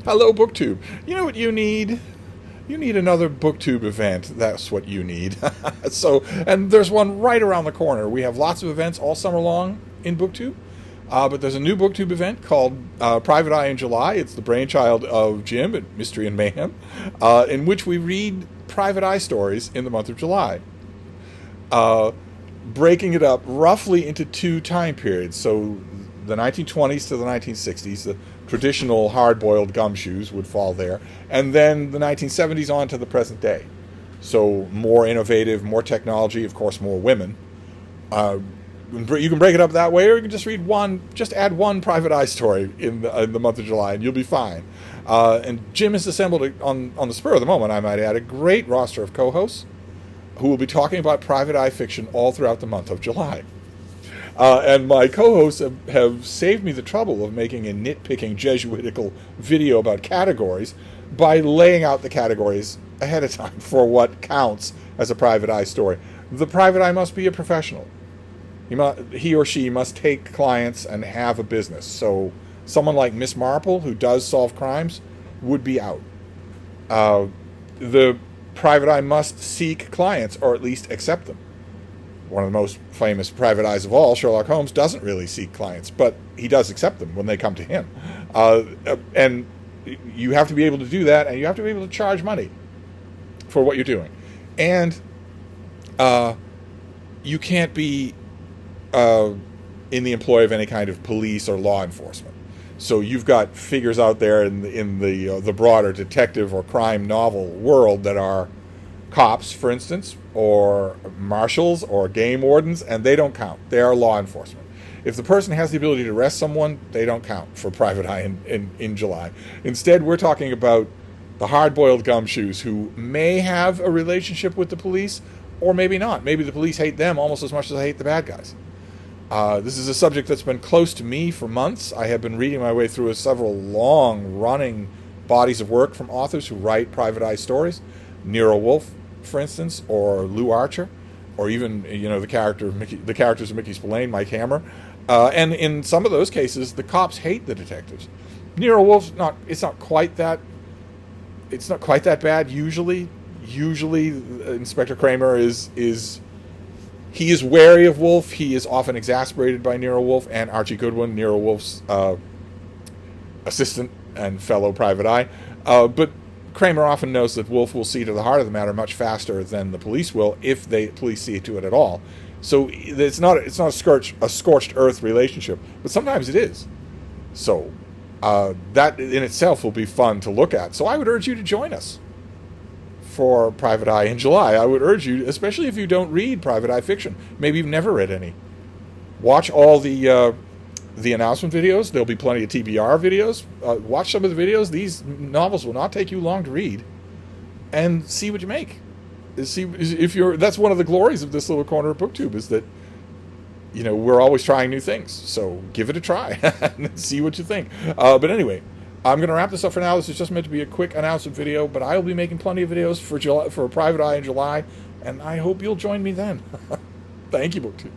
Hello, BookTube. You know what you need? You need another BookTube event. That's what you need. And there's one right around the corner. We have lots of events all summer long in BookTube. But there's a new BookTube event called Private Eye in July. It's the brainchild of Jim at Mystery and Mayhem, in which we read Private Eye stories in the month of July. Breaking it up roughly into two time periods. So the 1920s to the 1960s, the traditional hard-boiled gumshoes would fall there. And then the 1970s on to the present day. So more innovative, more technology, of course, more women. You can break it up that way, or you can just add one Private Eye story in the month of July, and you'll be fine. And Jim has assembled, on the spur of the moment, I might add, a great roster of co-hosts who will be talking about Private Eye fiction all throughout the month of July. And my co-hosts have saved me the trouble of making a nitpicking Jesuitical video about categories by laying out the categories ahead of time for what counts as a Private Eye story. The Private Eye must be a professional. He or she must take clients and have a business. So someone like Miss Marple, who does solve crimes, would be out. The Private Eye must seek clients, or at least accept them. One of the most famous Private Eyes of all, Sherlock Holmes, doesn't really seek clients, but he does accept them when they come to him. And you have to be able to do that, and you have to be able to charge money for what you're doing. And you can't be in the employ of any kind of police or law enforcement. So you've got figures out there in the broader detective or crime novel world that are cops, for instance, or marshals or game wardens, and they don't count. They are law enforcement. If the person has the ability to arrest someone, they don't count for Private Eye in July. Instead, we're talking about the hard-boiled gumshoes who may have a relationship with the police, or maybe not. Maybe the police hate them almost as much as they hate the bad guys. This is a subject that's been close to me for months. I have been reading my way through several long-running bodies of work from authors who write Private Eye stories. Nero Wolf, for instance, or Lou Archer, or even the characters of Mickey Spillane, Mike Hammer. And in some of those cases, the cops hate the detectives. Nero Wolf's it's not quite that bad usually. Usually, Inspector Kramer is wary of Wolf. He is often exasperated by Nero Wolf, and Archie Goodwin, Nero Wolf's assistant and fellow Private Eye. But Kramer often knows that Wolf will see to the heart of the matter much faster than the police will, if the police see to it at all. So it's not a scorched earth relationship, but sometimes it is. So that in itself will be fun to look at. So I would urge you to join us for Private Eye in July. I would urge you, especially if you don't read Private Eye fiction, maybe you've never read any, watch all the announcement videos. There'll be plenty of TBR videos. Watch some of the videos. These novels will not take you long to read, and see what you make. That's one of the glories of this little corner of BookTube, is that we're always trying new things. So give it a try and see what you think. But anyway, I'm going to wrap this up for now. This is just meant to be a quick announcement video, but I'll be making plenty of videos for Private Eye in July, and I hope you'll join me then. Thank you, BookTube.